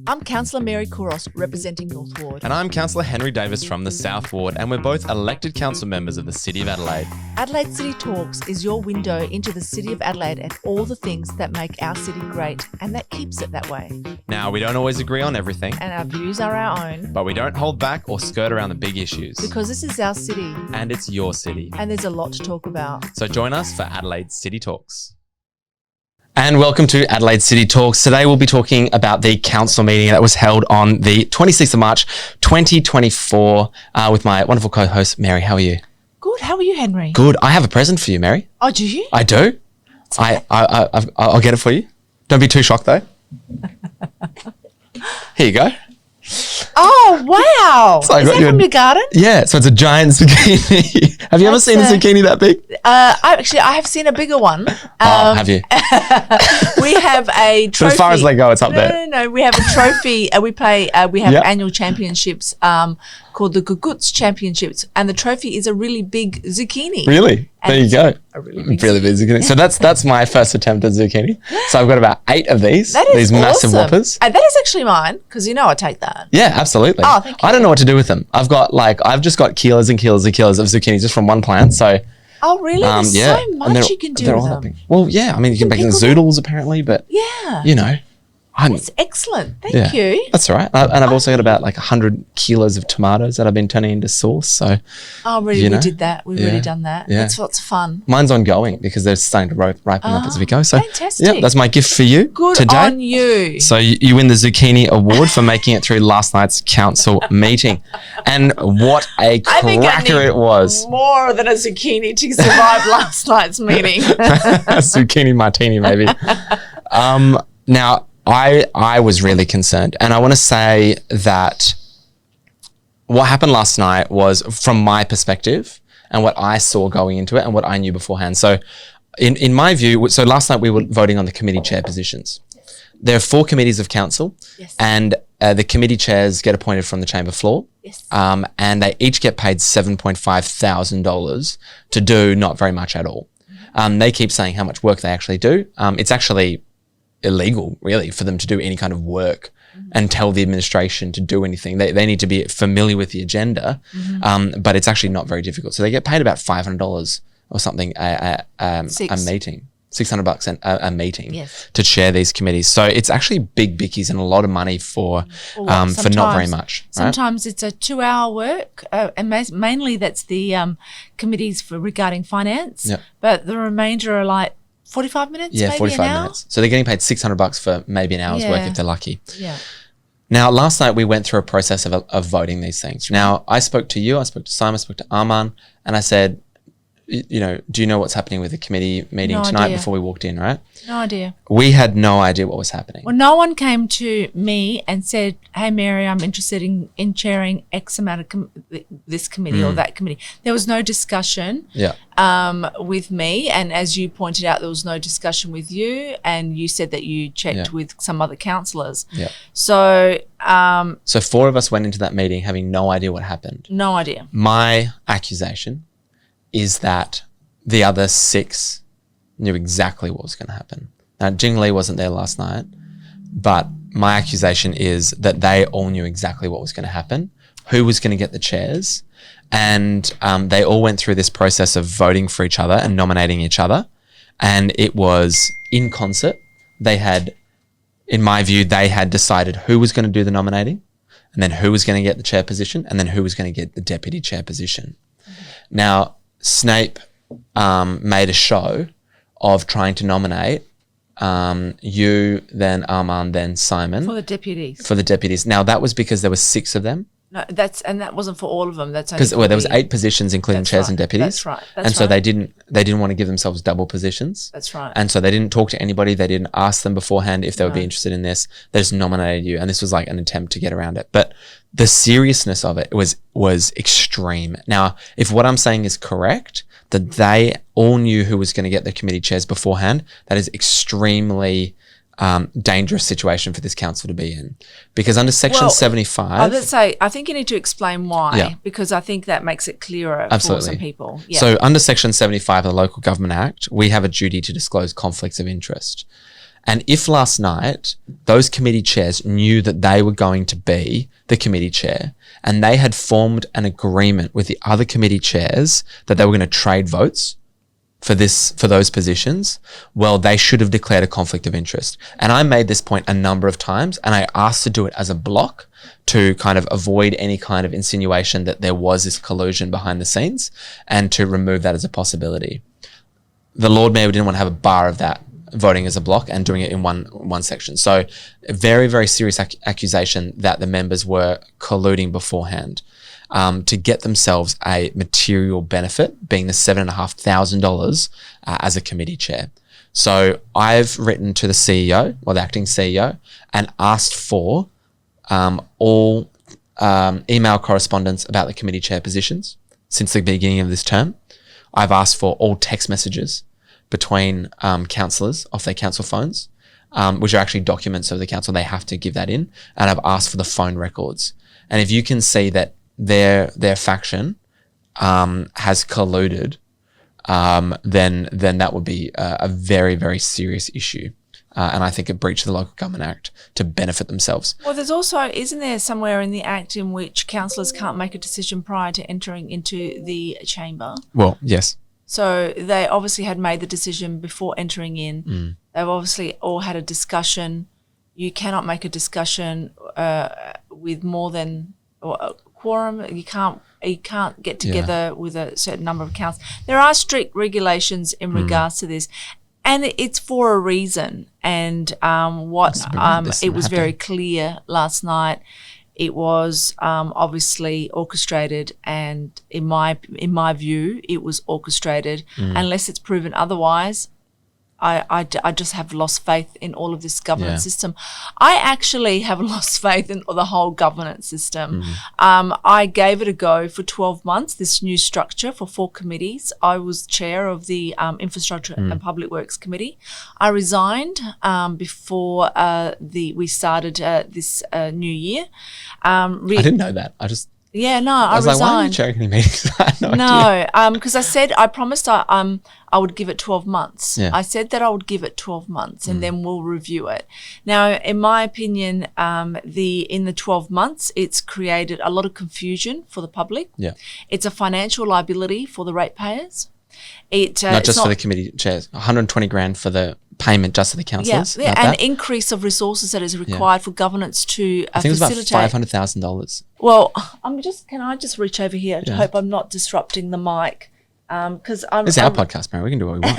I'm Councillor Mary Kouros, representing North Ward. And I'm Councillor Henry Davis from the South Ward, and we're both elected council members of the City of Adelaide. Adelaide City Talks is your window into the City of Adelaide and all the things that make our city great, and that keeps it that way. Now, we don't always agree on everything, And our views are our own. but we don't hold back or skirt around the big issues. Because this is our city, And it's your city. and there's a lot to talk about. So join us for Adelaide City Talks. And welcome to Adelaide City Talks. Today we'll be talking about the council meeting that was held on the 26th of March, 2024, with my wonderful co-host, Mary. How are you? Good. How are you, Henry? Good. I have a present for you, Mary. Oh, do you? I do. I'll get it for you. Don't be too shocked, though. Here you go. Oh, wow. So I is got that you from a- your garden? Yeah, so it's a giant zucchini. Have you ever seen a zucchini that big? I have seen a bigger one. Have you? We have a trophy. But as far as they go, it's up there. No. We have a trophy. We have Yep. annual championships called the Guguts Championships, and the trophy is a really big zucchini. Really? And There you it's go. a really big zucchini. So that's my first attempt at zucchini. So I've got about 8 of these. That is these massive awesome. whoppers. And that is actually mine, because I take that. Yeah, absolutely. Oh, thank you. I don't know what to do with them. I've just got kilos and kilos and kilos of zucchini just from one plant. So Oh, really? There's yeah. so And much you can do they're with all them. that big. Well, yeah. I mean, you can make them pickle them. zoodles apparently, but Yeah. you know, That's excellent. Thank you. That's all right. And I've also got about 100 kilos of tomatoes that I've been turning into sauce. So Oh, really? you know, We did that. We've yeah, already done that. yeah. That's what's fun. mine's ongoing because they're starting to ripen up as we go. So fantastic. yeah, that's my gift for you Good today. on you. So you win the Zucchini Award for making it through last night's council meeting. And what a I think I cracker need it was. more than a zucchini to survive last night's meeting. Zucchini martini, maybe. Now, I was really concerned. And I want to say that what happened last night was, from my perspective, and what I saw going into it and what I knew beforehand. So in my view, so last night we were voting on the committee chair positions. There are 4 committees of council, Yes. and the committee chairs get appointed from the chamber floor. Yes. And they each get paid $7,500 to do not very much at all. They keep saying how much work they actually do. It's actually illegal, really, for them to do any kind of work and tell the administration to do anything. They need to be familiar with the agenda, but it's actually not very difficult. So they get paid about $500 or something a meeting. $600 a meeting Yes. to chair these committees. So it's actually big bickies and a lot of money for not very much. Right? Sometimes it's a 2-hour work, and mainly that's the committees regarding finance. Yep. But the remainder are like 45 minutes, Yeah, maybe 45 an hour. minutes. So they're getting paid $600 for maybe an hour's work Yeah. if they're lucky. Yeah. Now, last night we went through a process of voting these things. Now, I spoke to you, I spoke to Simon, I spoke to Arman, and I said, you know, do you know what's happening with the committee meeting No tonight idea. before we walked in, right? No idea. We had no idea what was happening. Well, no one came to me and said, "Hey, Mary, I'm interested in chairing X amount of this committee or that committee." There was no discussion Yeah. with me, and as you pointed out, there was no discussion with you, and you said that you checked Yeah. with some other councillors. Yeah. So, So 4 of us went into that meeting having no idea what happened. no idea. My accusation is that the other 6 knew exactly what was going to happen. Now, Jing Lee wasn't there last night, but my accusation is that they all knew exactly what was going to happen, who was going to get the chairs, and they all went through this process of voting for each other and nominating each other, and it was in concert. They had, in my view, they had decided who was going to do the nominating, and then who was going to get the chair position, and then who was going to get the deputy chair position. Now, Snape made a show of trying to nominate you, then Arman, then Simon For the deputies. for the deputies. Now, that was because there were 6 of them. No, that wasn't for all of them. That's only Because for there was the- 8 positions, including That's chairs right. and deputies. That's right. That's and so right. they didn't want to give themselves double positions. That's right. And so they didn't talk to anybody. They didn't ask them beforehand if they would be interested in this. They just nominated you, and this was like an attempt to get around it. But the seriousness of it was extreme. Now, if what I'm saying is correct, that they all knew who was going to get the committee chairs beforehand, that is extremely dangerous situation for this council to be in, because under Section 75. Let's say, I think you need to explain why, Yeah. because I think that makes it clearer Absolutely. for some people. Yeah. So under Section 75 of the Local Government Act, we have a duty to disclose conflicts of interest. And if last night those committee chairs knew that they were going to be the committee chair and they had formed an agreement with the other committee chairs that they were going to trade votes for those positions, well, they should have declared a conflict of interest. And I made this point a number of times, and I asked to do it as a block to kind of avoid any kind of insinuation that there was this collusion behind the scenes and to remove that as a possibility. The Lord Mayor didn't want to have a bar of that, voting as a block and doing it in one section. So a very, very serious accusation that the members were colluding beforehand to get themselves a material benefit, being the $7,500 as a committee chair. So I've written to the CEO or the acting CEO and asked for all email correspondence about the committee chair positions since the beginning of this term. I've asked for all text messages between councillors off their council phones, which are actually documents of the council. They have to give that in. And I've asked for the phone records. And if you can see that their faction has colluded, then that would be a very, very serious issue. And I think a breach of the Local Government Act to benefit themselves. Well, there's also, isn't there somewhere in the Act in which councillors can't make a decision prior to entering into the chamber? Well, yes. So they obviously had made the decision before entering in. They've obviously all had a discussion. You cannot make a discussion with more than a quorum. You can't get together with a certain number of councillors. There are strict regulations in regards to this. And it's for a reason. And it was very clear last night. It was obviously orchestrated, and in my view, it was orchestrated. Unless it's proven otherwise, I just have lost faith in all of this governance system. I actually have lost faith in the whole governance system. I gave it a go for 12 months, this new structure for 4 committees. I was chair of the Infrastructure and Public Works Committee. I resigned before we started this new year. I didn't know that. I was resigned. like, why are you chairing any meetings? I had no idea. Because I promised I would give it 12 months. Yeah. I said that I would give it 12 months and then we'll review it. Now, in my opinion, in the 12 months, it's created a lot of confusion for the public. Yeah. It's a financial liability for the ratepayers. Not just for the committee chairs, $120,000 for the payment just to the councillors. Yeah, and increase of resources that is required for governance to I think facilitate. it was about $500,000. Well, can I just reach over here? I hope I'm not disrupting the mic. Because it's our podcast, Mary. We can do what we want.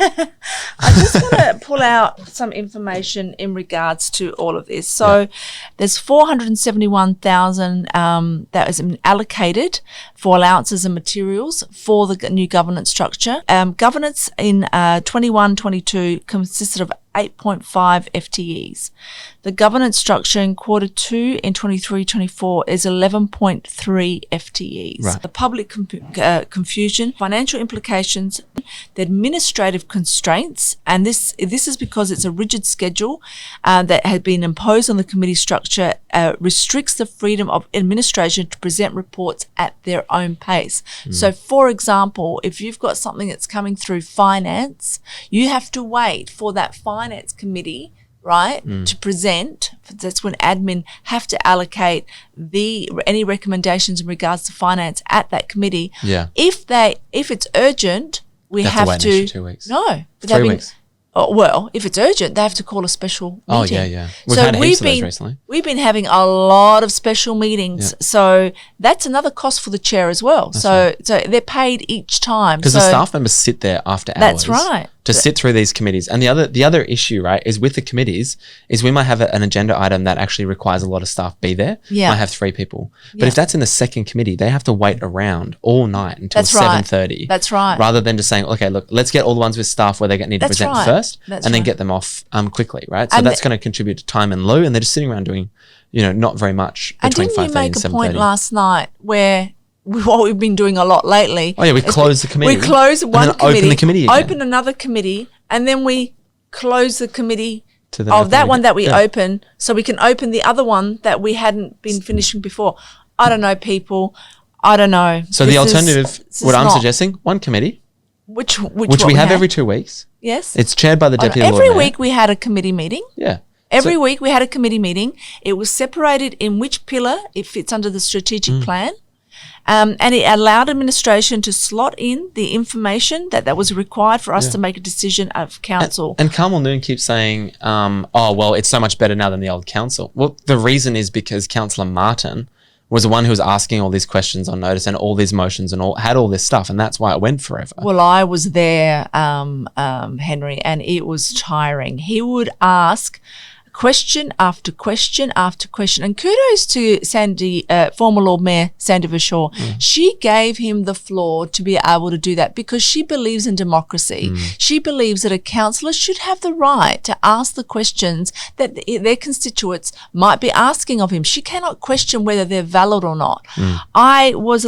I just want to pull out some information in regards to all of this. So there's $471,000 that is allocated for allowances and materials for the new governance structure. Governance in 21-22 consisted of 8.5 FTEs. The governance structure in quarter 2 in 23-24 is 11.3 FTEs. Right. The public confusion, financial implications, the administrative constraints, and this is because it's a rigid schedule that had been imposed on the committee structure, restricts the freedom of administration to present reports at their own pace. So, for example, if you've got something that's coming through finance, you have to wait for that finance committee, right, to present. That's when admin have to allocate any recommendations in regards to finance at that committee. Yeah. If it's urgent, we have wait to. an extra 2 weeks. No, 3 weeks. Well, if it's urgent, they have to call a special meeting. Oh, yeah. We've had heaps of those recently. We've been having a lot of special meetings. Yeah. So that's another cost for the chair as well. So they're paid each time. Because the staff members sit there after hours. That's right. To sit through these committees. And the other issue, right, is with the committees is we might have an agenda item that actually requires a lot of staff be there. Yeah. Might have 3 people. But if that's in the second committee, they have to wait around all night until 7:30. That's right. Rather than just saying, okay, look, let's get all the ones with staff where they need to present first and then get them off quickly, right? So that's going to contribute to time and lieu, and they're just sitting around doing, not very much between 5:30 and 7:30. And didn't you make a point last night where what we've been doing a lot lately. Oh yeah, we close the committee. We close one committee, open the committee again. Open another committee, and then we close the committee to of that one that we open, so we can open the other one that we hadn't been finishing before. I don't know, people. I don't know. So the alternative, what I'm suggesting, one committee, Which which what we have had? every 2 weeks. Yes. It's chaired by the deputy Lord Every Mayor. week we had a committee meeting. Yeah. Every week we had a committee meeting. It was separated in which pillar it fits under the strategic plan. And it allowed administration to slot in the information that was required for us to make a decision of council. And Carmel Noon keeps saying, oh, well, it's so much better now than the old council. Well, the reason is because Councillor Martin was the one who was asking all these questions on notice and all these motions and had all this stuff, and that's why it went forever. Well, I was there, Henry, and it was tiring. He would ask question after question after question. And kudos to former Lord Mayor Sandy Verschoor. She gave him the floor to be able to do that because she believes in democracy. She believes that a councillor should have the right to ask the questions that their constituents might be asking of him. She cannot question whether they're valid or not. I was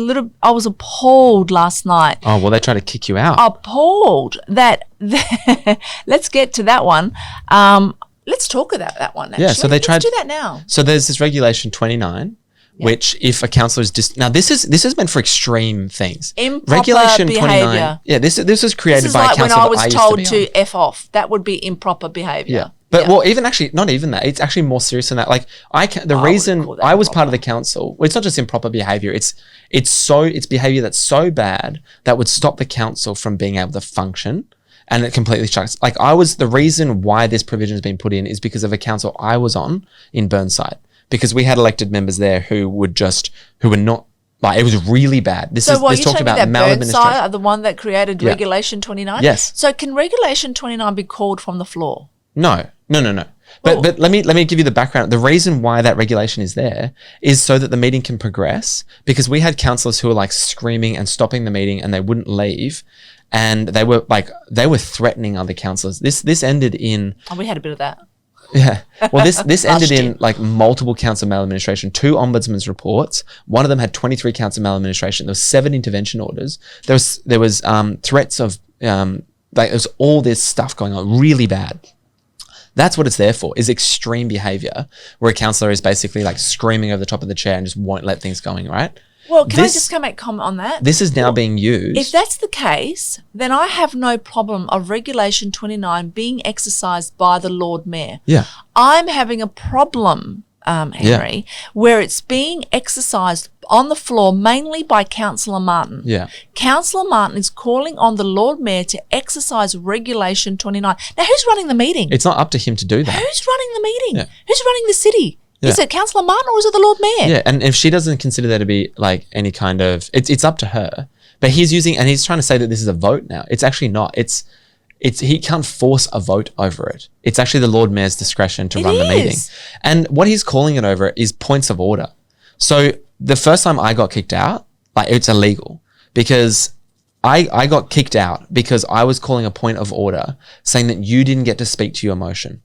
appalled last night. Oh, well, they try to kick you out. Appalled that let's get to that one. Let's talk about that one, actually. Yeah, so they tried. Let's do that now. So there's this Regulation 29, which if a councillor is now this is meant for extreme things. Improper Regulation behaviour. 29. Yeah, this was created This is by like a when councillor I was that used told to be to F off. That would be improper behaviour. Yeah. But well, even actually, not even that. It's actually more serious than that. Like the reason I was part of the council, well, it's not just improper behaviour. It's behaviour that's so bad that would stop the council from being able to function. And it completely shuts. Like the reason why this provision has been put in is because of a council I was on in Burnside, because we had elected members there who were not, like, it was really bad. This talking about maladministration. Burnside are the one that created Regulation 29? Yes. So can Regulation 29 be called from the floor? No. But let me give you the background. The reason why that regulation is there is so that the meeting can progress, because we had councillors who were like screaming and stopping the meeting and they wouldn't leave. And they were threatening other councillors. This ended in. Oh, we had a bit of that. Yeah. Well, this ended in like multiple counts of maladministration, 2 ombudsman's reports. One of them had 23 counts of maladministration. There was 7 intervention orders. There was threats of there was all this stuff going on, really bad. That's what it's there for, is extreme behaviour, where a councillor is basically like screaming over the top of the chair and just won't let things going, right? Well, can I just comment on that? This is now being used. If that's the case, then I have no problem of Regulation 29 being exercised by the Lord Mayor. Yeah. I'm having a problem, Henry, where it's being exercised on the floor mainly by Councillor Martin. Yeah. Councillor Martin is calling on the Lord Mayor to exercise Regulation 29. Now, who's running the meeting? It's not up to him to do that. Who's running the meeting? Yeah. Who's running the city? Yeah. Is it Councillor Martin or is it the Lord Mayor? Yeah, and if she doesn't consider there to be like any kind of, it's up to her. But he's trying to say that this is a vote now. It's actually not. He can't force a vote over it. It's actually the Lord Mayor's discretion to run the meeting. And what he's calling it over is points of order. So the first time I got kicked out, like, it's illegal, because I got kicked out because I was calling a point of order saying that you didn't get to speak to your motion.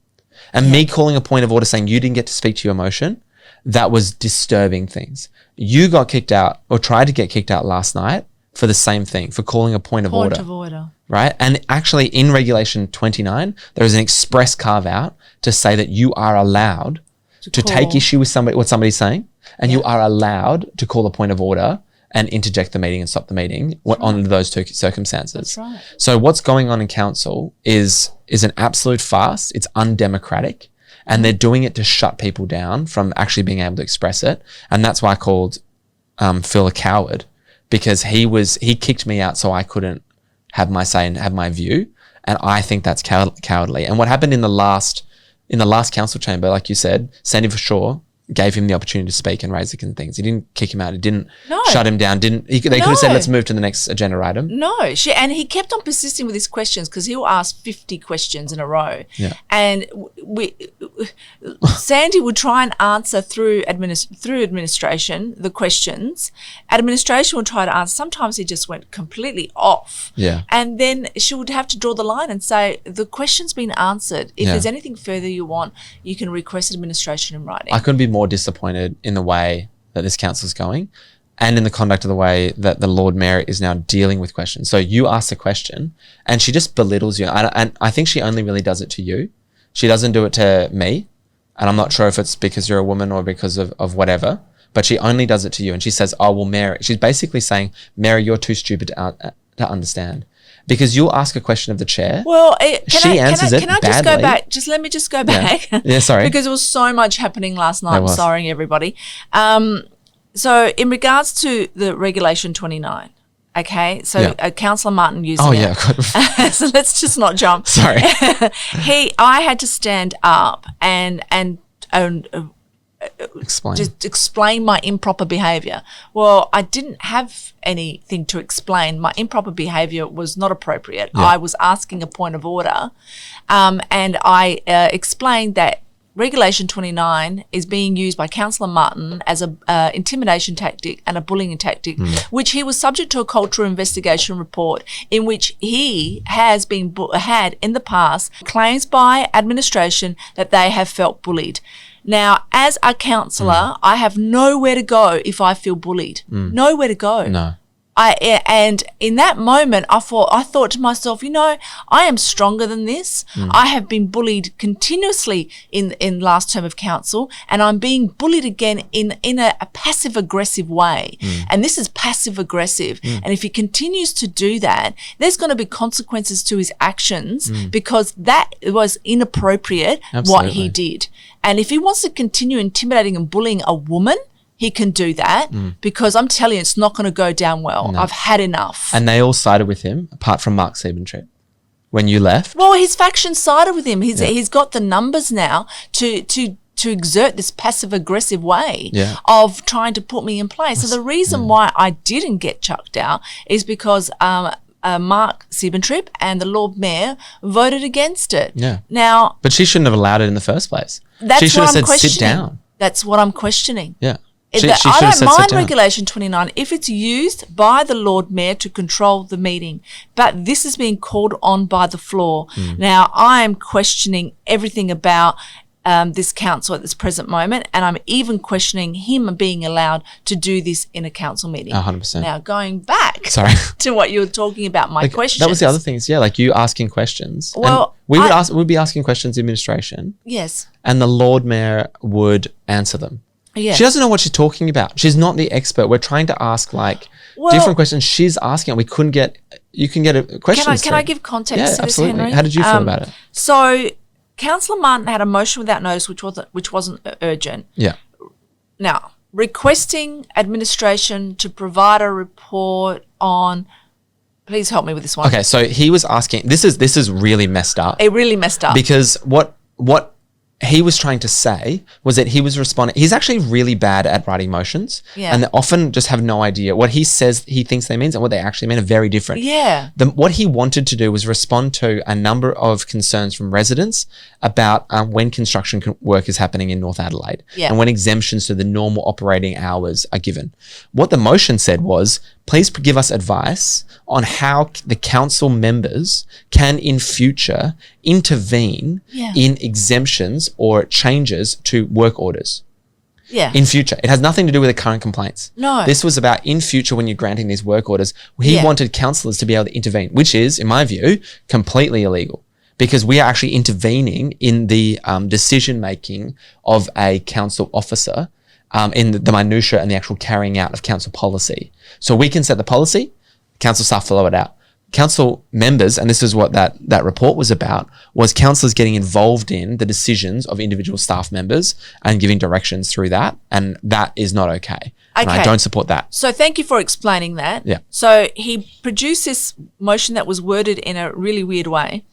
And me calling a point of order saying you didn't get to speak to your motion, that was disturbing things. You got kicked out or tried to get kicked out last night for the same thing, for calling a point of order. Point of order. Right? And actually in Regulation 29, there is an express carve out to say that you are allowed to take issue with what somebody's saying, and you are allowed to call a point of order and interject the meeting and stop the meeting on those 2 circumstances. That's right. So what's going on in council is an absolute farce. It's undemocratic, and they're doing it to shut people down from actually being able to express it. And that's why I called Phil a coward, because he kicked me out so I couldn't have my say and have my view. And I think that's cowardly. And what happened in the last council chamber, like you said, Sandy Verschoor gave him the opportunity to speak and raise the things. He didn't kick him out. He didn't shut him down. They could have said, let's move to the next agenda item. No, and he kept on persisting with his questions, because he'll ask 50 questions in a row. Yeah. And Sandy would try and answer through administration the questions. Administration would try to answer. Sometimes he just went completely off. Yeah. And then she would have to draw the line and say, the question's been answered. If there's anything further you want, you can request administration in writing. I couldn't be more disappointed in the way that this council is going, and in the conduct of the way that the Lord Mayor is now dealing with questions. So you ask a question and she just belittles you. And I think she only really does it to you. She doesn't do it to me. And I'm not sure if it's because you're a woman or because of whatever, but she only does it to you. And she says, oh, well, Mary, she's basically saying, Mary, you're too stupid to understand. because you'll ask a question of the chair. Well, She answers it Can I just go badly. back? Let me just go back. Yeah, sorry. Because there was so much happening last night. There I'm was. sorry, everybody. So in regards to the Regulation 29, okay, so Councillor Martin used Oh, it. yeah. God. So let's just not jump. Sorry. I had to stand up and Explain. just explain my improper behaviour. Well, I didn't have anything to explain. My improper behaviour was not appropriate. Yeah. I was asking a point of order, and I explained that Regulation 29 is being used by Councillor Martin as a intimidation tactic and a bullying tactic, which he was subject to a cultural investigation report in which he has been had in the past claims by administration that they have felt bullied. Now, as a councillor, I have nowhere to go if I feel bullied. Nowhere to go. No. And in that moment, I thought to myself, I am stronger than this. I have been bullied continuously in last term of council, and I'm being bullied again in a passive aggressive way. And this is passive aggressive. And if he continues to do that, there's going to be consequences to his actions because that was inappropriate. Absolutely. What he did. And if he wants to continue intimidating and bullying a woman, he can do that because I'm telling you, it's not going to go down well. No. I've had enough. And they all sided with him, apart from Mark Siebentrip. When you left. Well, his faction sided with him. He's got the numbers now to exert this passive aggressive way of trying to put me in place. So the reason why I didn't get chucked out is because Mark Siebentrip and the Lord Mayor voted against it. Yeah. Now, but she shouldn't have allowed it in the first place. That's she should what have I'm said, sit questioning. down. That's what I'm questioning. Yeah. I should have don't said, mind sit down. Regulation 29 if it's used by the Lord Mayor to control the meeting, but this is being called on by the floor. Now, I am questioning everything about this council at this present moment, and I'm even questioning him being allowed to do this in a council meeting. 100%. Now, going back to what you were talking about, my questions. That was the other thing. Is, like you asking questions. Well, and we'd be asking questions to administration. Yes. And the Lord Mayor would answer them. Yes. She doesn't know what she's talking about. She's not the expert. We're trying to ask different questions. She's asking. You can get a question. Can I give context to this, absolutely. Henry? How did you feel about it? So, Councillor Martin had a motion without notice, which wasn't urgent. Yeah. Now, requesting administration to provide a report on. Please help me with this one. Okay, so he was asking. This is really messed up. It really messed up because what he was trying to say was that he was responding. He's actually really bad at writing motions, and they often just have no idea what he says. He thinks they means and what they actually mean are very different. Yeah. What he wanted to do was respond to a number of concerns from residents about when construction work is happening in North Adelaide, and when exemptions to the normal operating hours are given. What the motion said was, please give us advice on how the council members can in future intervene in exemptions or changes to work orders. Yeah. In future. It has nothing to do with the current complaints. No. This was about in future when you're granting these work orders. He wanted councillors to be able to intervene, which is, in my view, completely illegal. Because we are actually intervening in the decision-making of a council officer in the minutiae and the actual carrying out of council policy. So we can set the policy, council staff follow it out. Council members, and this is what that report was about, was councillors getting involved in the decisions of individual staff members and giving directions through that, and that is not okay. And I don't support that. So thank you for explaining that. Yeah. So he produced this motion that was worded in a really weird way,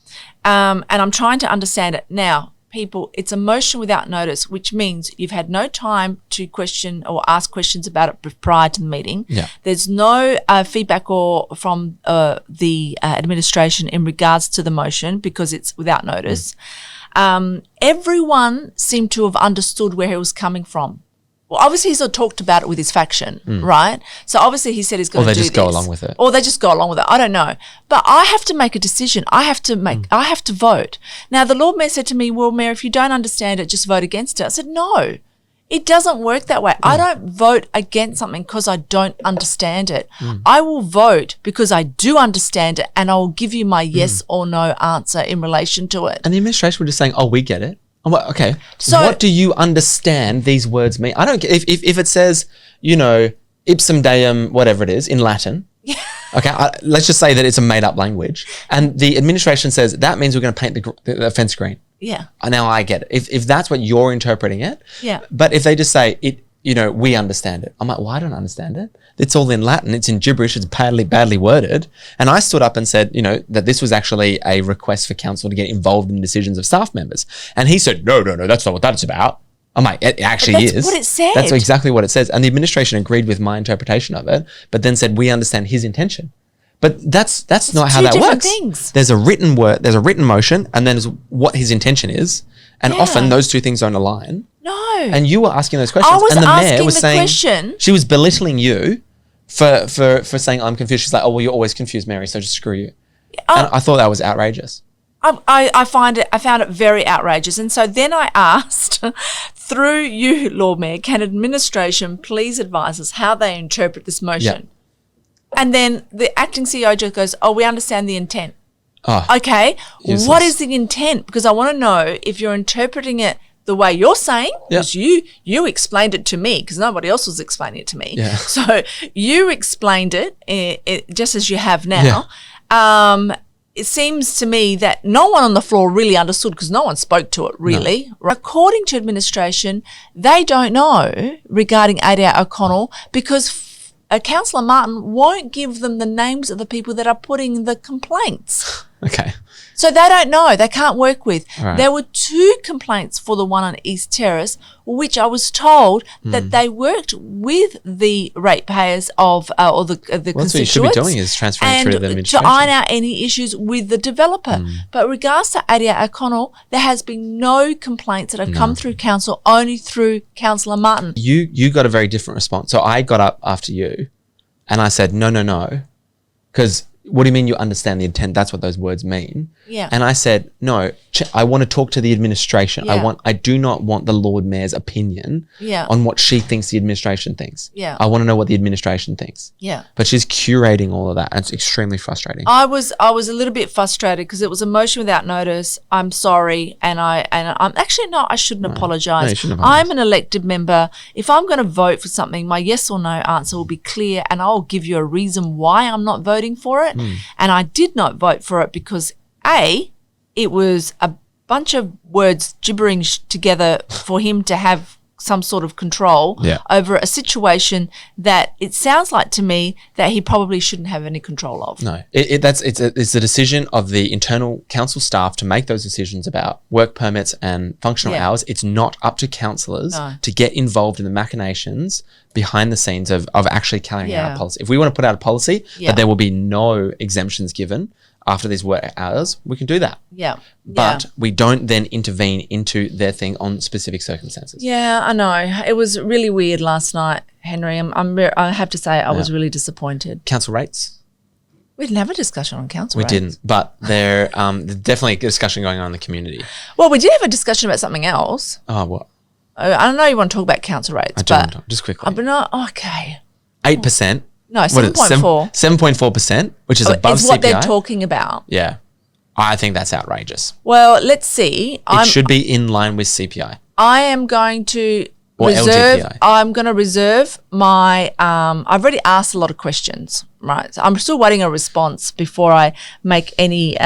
and I'm trying to understand it. Now, people, it's a motion without notice, which means you've had no time to question or ask questions about it prior to the meeting. Yeah. There's no feedback from the administration in regards to the motion because it's without notice. Everyone seemed to have understood where he was coming from. Well, obviously he's talked about it with his faction, right? So obviously he said he's going to do this. Or they just go along with it. Or they just go along with it. I don't know. But I have to make a decision. I have to vote. Now, the Lord Mayor said to me, well, Mayor, if you don't understand it, just vote against it. I said, no, it doesn't work that way. I don't vote against something because I don't understand it. I will vote because I do understand it, and I will give you my yes or no answer in relation to it. And the administration were just saying, oh, we get it. I'm like, okay, so what do you understand these words mean? I don't get if it says, ipsum deum, whatever it is in Latin. Okay, let's just say that it's a made-up language, and the administration says that means we're going to paint the fence green. Yeah. Now I get it. If that's what you're interpreting it. Yeah. But if they just say it, we understand it. I'm like, well, I don't understand it. It's all in Latin. It's in gibberish. It's badly worded. And I stood up and said, that this was actually a request for council to get involved in decisions of staff members. And he said, no, that's not what that's about. I'm like, it actually is. That's what it said. That's exactly what it says. And the administration agreed with my interpretation of it, but then said, we understand his intention. But that's not how that works. Things. There's a written word, there's a written motion, and then there's what his intention is. And often those two things don't align. No. And you were asking those questions. I was and the asking mayor was the saying, question. She was belittling you for saying I'm confused. She's like, oh, well, you're always confused, Mary, so just screw you. And I thought that was outrageous. I found it very outrageous. And so then I asked, through you, Lord Mayor, can administration please advise us how they interpret this motion? Yeah. And then the acting CEO just goes, oh, we understand the intent. Oh, okay, useless. What is the intent? Because I want to know if you're interpreting it the way you're saying, because you explained it to me, because nobody else was explaining it to me. Yeah. So you explained it just as you have now. Yeah. It seems to me that no one on the floor really understood, because no one spoke to it really. No. Right? According to administration, they don't know regarding Adelaide O'Connell because Councillor Martin won't give them the names of the people that are putting the complaints. Okay. So they don't know. They can't work with. Right. There were 2 complaints for the one on East Terrace, which I was told that they worked with the ratepayers of or the constituents. What you should be doing is transferring through the administration to iron out any issues with the developer. But regards to Adelaide O'Connell, there has been no complaints that have come through council, only through Councillor Martin. You got a very different response. So I got up after you, and I said no, because. What do you mean you understand the intent? That's what those words mean. Yeah. And I said, no, I want to talk to the administration. Yeah. I do not want the Lord Mayor's opinion on what she thinks the administration thinks. Yeah. I want to know what the administration thinks. Yeah. But she's curating all of that, and it's extremely frustrating. I was a little bit frustrated because it was a motion without notice. I'm sorry, and I'm actually not. I shouldn't apologise. No, you shouldn't apologise. I'm an elected member. If I'm going to vote for something, my yes or no answer will be clear, and I'll give you a reason why I'm not voting for it. And I did not vote for it because it was a bunch of words gibbering together for him to have some sort of control over a situation that it sounds like to me that he probably shouldn't have any control of. No, it's a decision of the internal council staff to make those decisions about work permits and functional hours. It's not up to councillors to get involved in the machinations behind the scenes of actually carrying out a policy. If we want to put out a policy that there will be no exemptions given after these work hours, we can do that. Yeah. But we don't then intervene into their thing on specific circumstances. Yeah, I know. It was really weird last night, Henry. I have to say I was really disappointed. Council rates? We didn't have a discussion on council rates. We didn't, but there's definitely a discussion going on in the community. Well, we did have a discussion about something else. Oh, what? I don't know you want to talk about council rates. I don't. Just quickly. But no, okay. 8%. No, 7.4. 7.4%, which is above CPI. Is what they're talking about. Yeah. I think that's outrageous. Well, let's see. It should be in line with CPI. I am going to reserve. LGPI. I'm going to reserve my. I've already asked a lot of questions, right? So I'm still waiting a response before I make any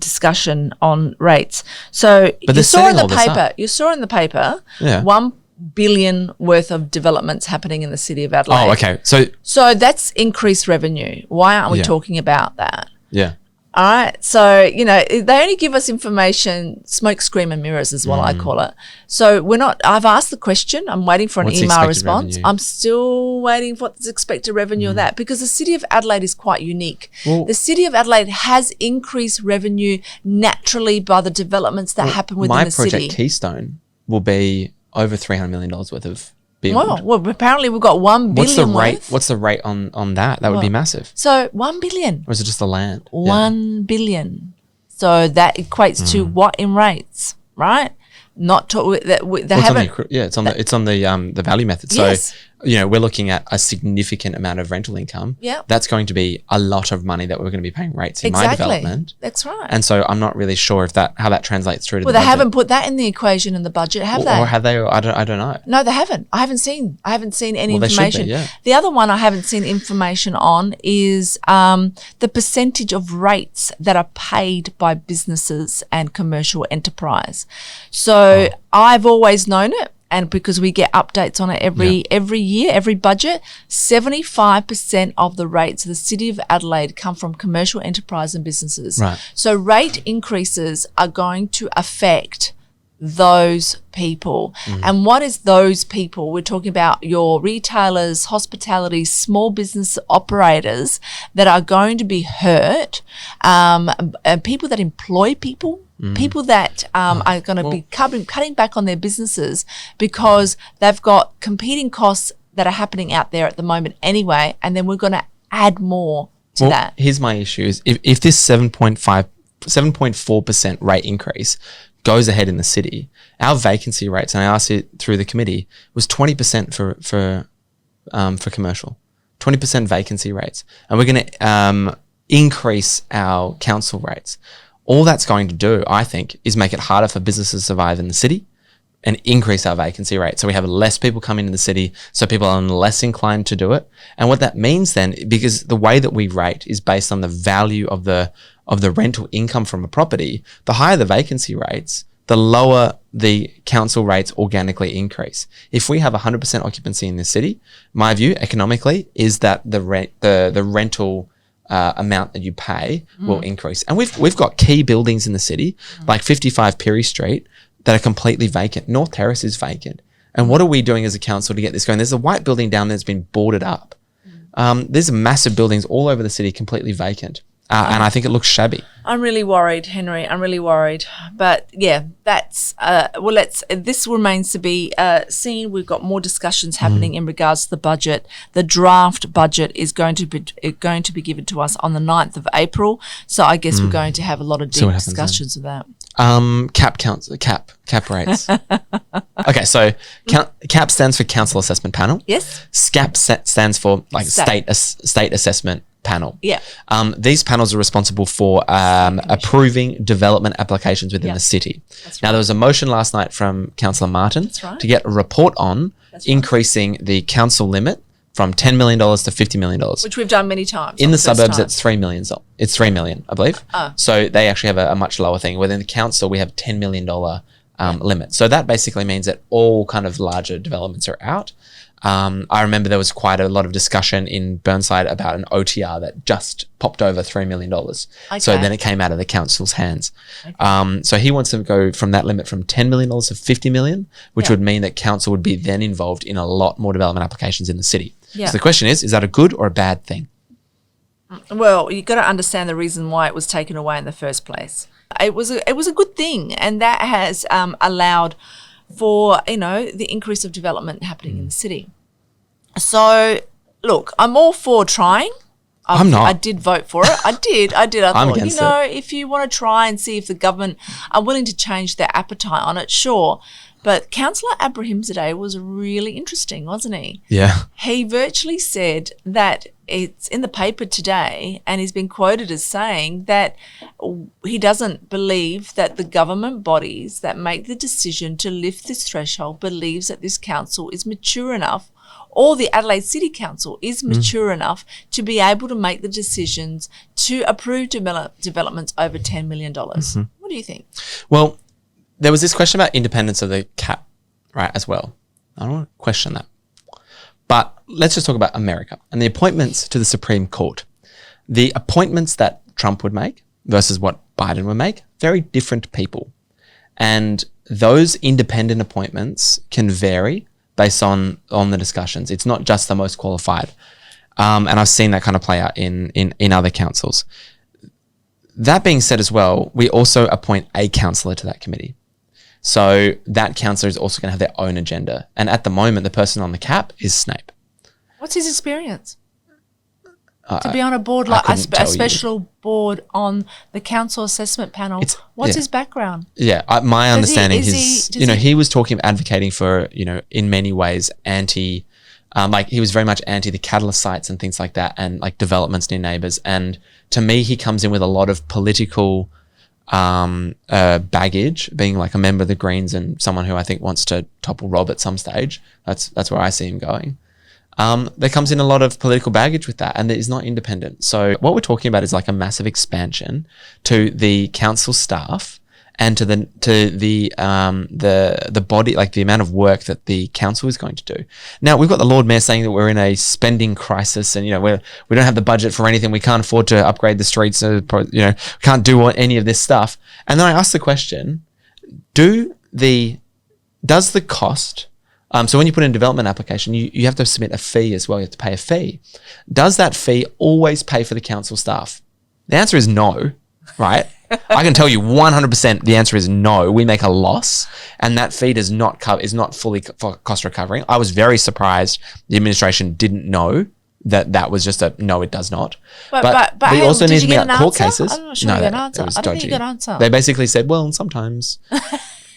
discussion on rates. So but you saw in the paper. 1 billion worth of developments happening in the city of Adelaide. Oh, okay. So that's increased revenue. Why aren't we talking about that? Yeah. All right. So, they only give us information, smoke, scream and mirrors is what I call it. So I've asked the question. I'm waiting for an email response. Revenue? I'm still waiting for what's expected revenue of that, because the city of Adelaide is quite unique. Well, the city of Adelaide has increased revenue naturally by the developments that happen within the city. My project Keystone will be over $300 million worth of build. Well, apparently we've got 1 billion worth. What's the rate on that? That would be massive. So 1 billion. Or is it just the land? 1 billion. So that equates to what in rates, right? Not to that they haven't. It's on the value method. So yes. we're looking at a significant amount of rental income. Yeah. That's going to be a lot of money that we're going to be paying rates in my development. That's right. And so I'm not really sure how that translates through to the they budget. haven't put that in the equation in the budget, have they? Or have they? I don't know. No, they haven't. I haven't seen any information. There should be, yeah. The other one I haven't seen information on is the percentage of rates that are paid by businesses and commercial enterprise. So I've always known it, and because we get updates on it every year, every budget, 75% of the rates of the City of Adelaide come from commercial enterprise and businesses. Right. So rate increases are going to affect those people. And what is those people? We're talking about your retailers, hospitality, small business operators that are going to be hurt, people that employ people. People that are going to be cutting back on their businesses because they've got competing costs that are happening out there at the moment anyway, and then we're going to add more to that. Here's my issue is if this 7.4% rate increase goes ahead in the city, our vacancy rates, and I asked it through the committee, was 20% for commercial, 20% vacancy rates, and we're going to increase our council rates. All that's going to do, I think, is make it harder for businesses to survive in the city and increase our vacancy rate. So we have less people coming into the city, so people are less inclined to do it. And what that means then, because the way that we rate is based on the value of the rental income from a property, the higher the vacancy rates, the lower the council rates organically increase. If we have 100% occupancy in the city, my view economically is that the rental amount that you pay will increase. And we've got key buildings in the city, like 55 Pirie Street, that are completely vacant. North Terrace is vacant. And what are we doing as a council to get this going? There's a white building down there that's been boarded up. There's massive buildings all over the city completely vacant. And I think it looks shabby. I'm really worried, Henry. I'm really worried. But yeah, that's this remains to be seen. We've got more discussions happening in regards to the budget. The draft budget is going to be given to us on the 9th of April. So I guess we're going to have a lot of deep discussions of that. Cap rates. Okay, so CAP stands for Council Assessment Panel. Yes. SCAP stands for State Assessment Panel. Yeah. These panels are responsible for approving development applications within the city. Now, there was a motion last night from Councillor Martin to get a report on increasing the council limit from $10 million to $50 million. Which we've done many times. In the suburbs, it's $3 million. It's $3 million, I believe. So they actually have a much lower thing. Within the council, we have $10 million limit. So that basically means that all kind of larger developments are out. I remember there was quite a lot of discussion in Burnside about an OTR that just popped over $3 million. Okay. So then it came out of the council's hands. Okay. So he wants to go from that limit from $10 million to $50 million, which would mean that council would be then involved in a lot more development applications in the city. Yeah. So the question is that a good or a bad thing? Well, you've got to understand the reason why it was taken away in the first place. It was a good thing, and that has allowed for, the increase of development happening in the city. So, look, I'm all for trying. I'm not. I did vote for it. I did. I thought, if you want to try and see if the government are willing to change their appetite on it, sure. But Councillor Abrahimzadeh was really interesting, wasn't he? Yeah. He virtually said that it's in the paper today, and he's been quoted as saying that he doesn't believe that the government bodies that make the decision to lift this threshold believes that this council is mature enough, or the Adelaide City Council is mature enough to be able to make the decisions to approve developments over $10 million. What do you think? Well, there was this question about independence of the CAP, right, as well. I don't want to question that. But let's just talk about America and the appointments to the Supreme Court. The appointments that Trump would make versus what Biden would make, very different people. And those independent appointments can vary based on the discussions. It's not just the most qualified. And I've seen that kind of play out in other councils. That being said as well, we also appoint a councillor to that committee. So that councillor is also going to have their own agenda. And at the moment, the person on the CAP is Snape. What's his experience? To be on a board like a special board on the council assessment panel. What's his background? Yeah, my understanding is, he was advocating for, in many ways, anti Like he was very much anti the catalyst sites and things like that, and like developments near neighbours. And to me, he comes in with a lot of political baggage, being like a member of the Greens and someone who I think wants to topple Rob at some stage. That's where I see him going. There comes in a lot of political baggage with that, and it is not independent. So what we're talking about is like a massive expansion to the council staff and to the body, like the amount of work that the council is going to do. Now we've got the Lord Mayor saying that we're in a spending crisis, and we don't have the budget for anything. We can't afford to upgrade the streets. Can't do any of this stuff. And then I ask the question: does the cost? So when you put in a development application, you have to submit a fee as well. You have to pay a fee. Does that fee always pay for the council staff? The answer is no, right? I can tell you 100% the answer is no. We make a loss, and that fee is not fully cost recovering. I was very surprised the administration didn't know that was just a no, it does not. But we also need to get court cases. I'm not sure you got an answer. I don't think you got an answer. They basically said, well, sometimes.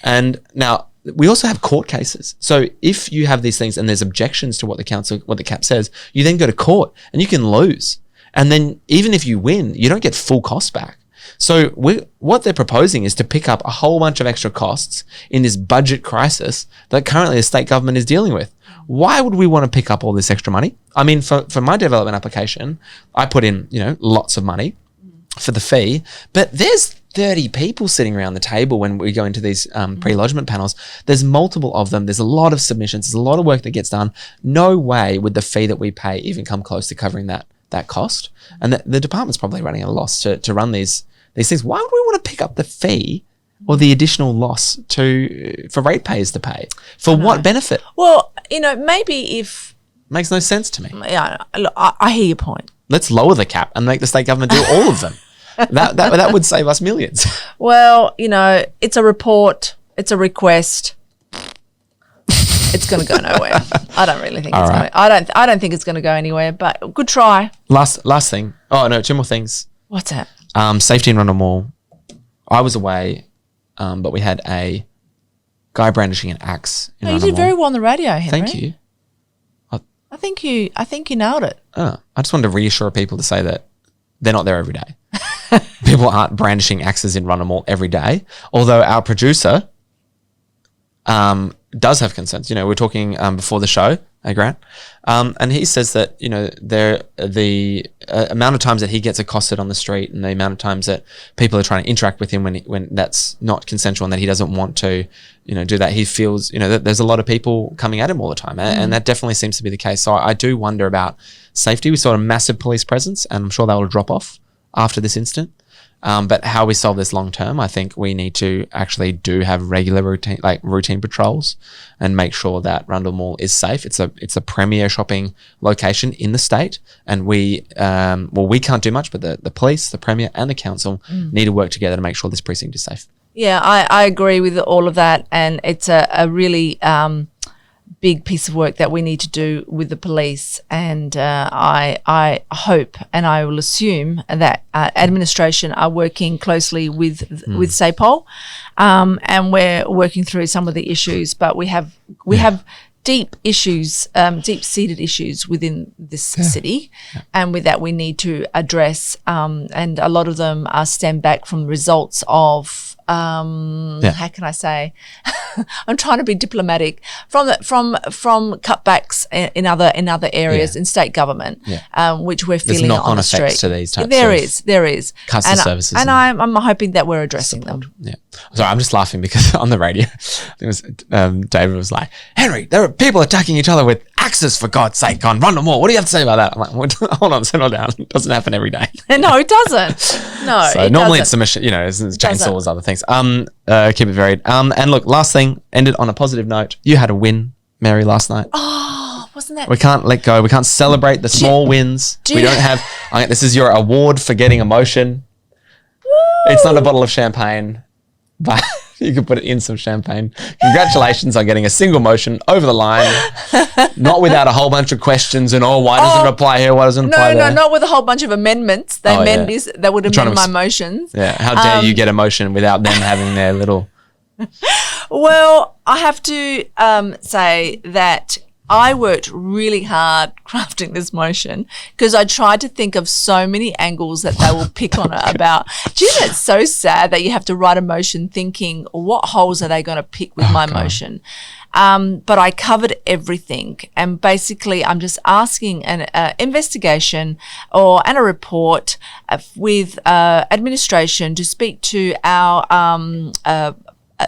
And now we also have court cases. So if you have these things and there's objections to what the CAP says, you then go to court and you can lose. And then even if you win, you don't get full costs back. So what they're proposing is to pick up a whole bunch of extra costs in this budget crisis that currently the state government is dealing with. Why would we want to pick up all this extra money? I mean, for my development application, I put in, lots of money for the fee, but there's 30 people sitting around the table when we go into these pre-lodgement panels. There's multiple of them. There's a lot of submissions. There's a lot of work that gets done. No way would the fee that we pay even come close to covering that cost. And the department's probably running at a loss to run these things. Why would we want to pick up the fee or the additional loss for ratepayers to pay? For what benefit? Well, maybe if... Makes no sense to me. Yeah, look, I hear your point. Let's lower the cap and make the state government do all of them. That would save us millions. Well, it's a report. It's a request. It's going to go nowhere. I don't really think it's going to. I don't think it's going to go anywhere, but good try. Last thing. Oh, no, two more things. What's that? Safety in Rundle Mall. I was away, but we had a guy brandishing an axe in Rundle Mall. You did very well on the radio, Henry. Thank you. I think you nailed it. I just wanted to reassure people to say that they're not there every day. People aren't brandishing axes in Rundle Mall every day. Although our producer does have concerns. We're talking before the show, Grant, and he says that the amount of times that he gets accosted on the street and the amount of times that people are trying to interact with him when that's not consensual and that he doesn't want to do that, he feels that there's a lot of people coming at him all the time, and that definitely seems to be the case. So I do wonder about safety. We saw a massive police presence, and I'm sure that will drop off after this incident. But how we solve this long term, I think we need to actually do have regular routine patrols and make sure that Rundle Mall is safe. It's a premier shopping location in the state, and we can't do much, but the police, the premier, and the council need to work together to make sure this precinct is safe. Yeah, I agree with all of that, and it's a really big piece of work that we need to do with the police, and I hope and I will assume that administration are working closely with SAPOL, and we're working through some of the issues, but we have deep-seated issues within this city, and with that we need to address, and a lot of them are stem back from results of how can I say? I'm trying to be diplomatic. From cutbacks in other areas in state government, which we're feeling on the street. To these types there is customer services, and I'm hoping that we're addressing them. Yeah. Sorry, I'm just laughing because on the radio, it was David was like, "Henry, there are people attacking each other with axes for God's sake on Rundle Mall. What do you have to say about that?" I'm like, hold on, settle down. It doesn't happen every day. No, it doesn't. No, so normally it's the mission, it's chainsaws, other things. Keep it varied. And look, last thing, ended on a positive note. You had a win, Mary, last night. Oh, wasn't that? We can't let go. We can't celebrate the small wins. We don't have. This is your award for getting emotion. Woo! It's not a bottle of champagne, but you can put it in some champagne. Congratulations on getting a single motion over the line, not without a whole bunch of questions and why doesn't it apply here? Why doesn't it apply there? No, not with a whole bunch of amendments. That would amend my motions. Yeah, how dare you get a motion without them having their little... Well, I have to say that I worked really hard crafting this motion because I tried to think of so many angles that they will pick on it about. Do you know it's so sad that you have to write a motion thinking what holes are they going to pick with my motion? But I covered everything, and basically I'm just asking an investigation and a report with administration to speak to our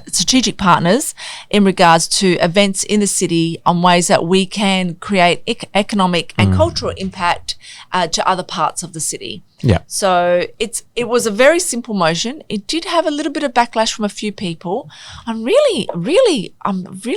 strategic partners in regards to events in the city on ways that we can create economic and cultural impact to other parts of the city. Yeah. So it was a very simple motion. It did have a little bit of backlash from a few people. I'm really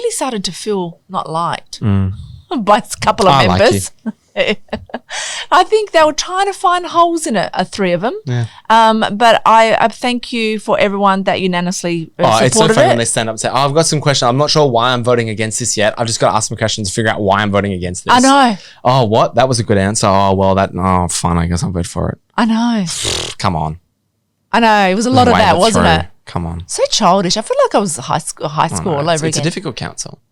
started to feel not liked by a couple of members. I think they were trying to find holes in it, three of them. Yeah. But I thank you for everyone that unanimously supported it's so funny it. when they stand up and say, I've got some questions. I'm not sure why I'm voting against this yet. I've just got to ask some questions to figure out why I'm voting against this. I know. Oh, what? That was a good answer. Oh, well, fine. I guess I'll vote for it. I know. Come on. I know. It was a lot of that, wasn't it? Come on. So childish. I feel like I was high school all over again. It's a difficult council.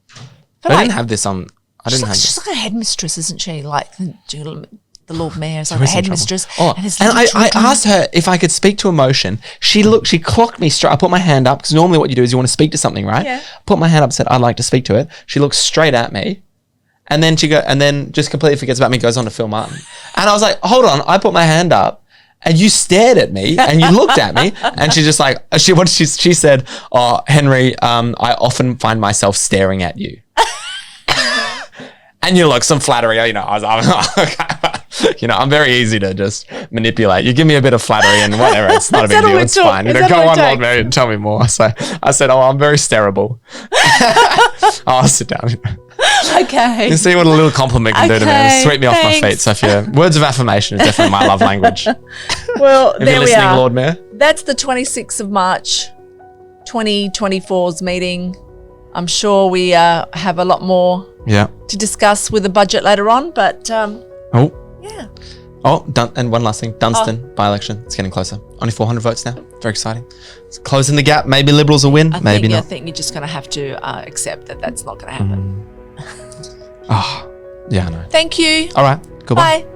But I like, didn't have this on. She's like a headmistress, isn't she? Like the Lord Mayor is like a headmistress. And I asked her if I could speak to a motion. She clocked me straight. I put my hand up because normally what you do is you want to speak to something, right? Yeah. Put my hand up and said, I'd like to speak to it. She looked straight at me. And then just completely forgets about me, goes on to Phil Martin. And I was like, hold on, I put my hand up and you stared at me and you looked at me and she just like, she said, oh, Henry, I often find myself staring at you. And some flattery, I'm very easy to just manipulate. You give me a bit of flattery and whatever, it's not a big deal, it's fine. Go on, Lord Mary, and tell me more. So I said, I'm very stareable. I'll sit down. Okay. You see what a little compliment can do to me. Sweep me off my feet, Sophia. Words of affirmation is definitely my love language. Well, if there you're we listening, are. Lord Mayor. That's the 26th of March, 2024's meeting. I'm sure we have a lot more to discuss with the budget later on, but yeah. Oh, and one last thing. Dunstan by-election. It's getting closer. Only 400 votes now. Very exciting. It's closing the gap. Maybe Liberals will win. Maybe not. I think you're just going to have to accept that that's not going to happen. Yeah, I know. Thank you. All right. Goodbye. Bye.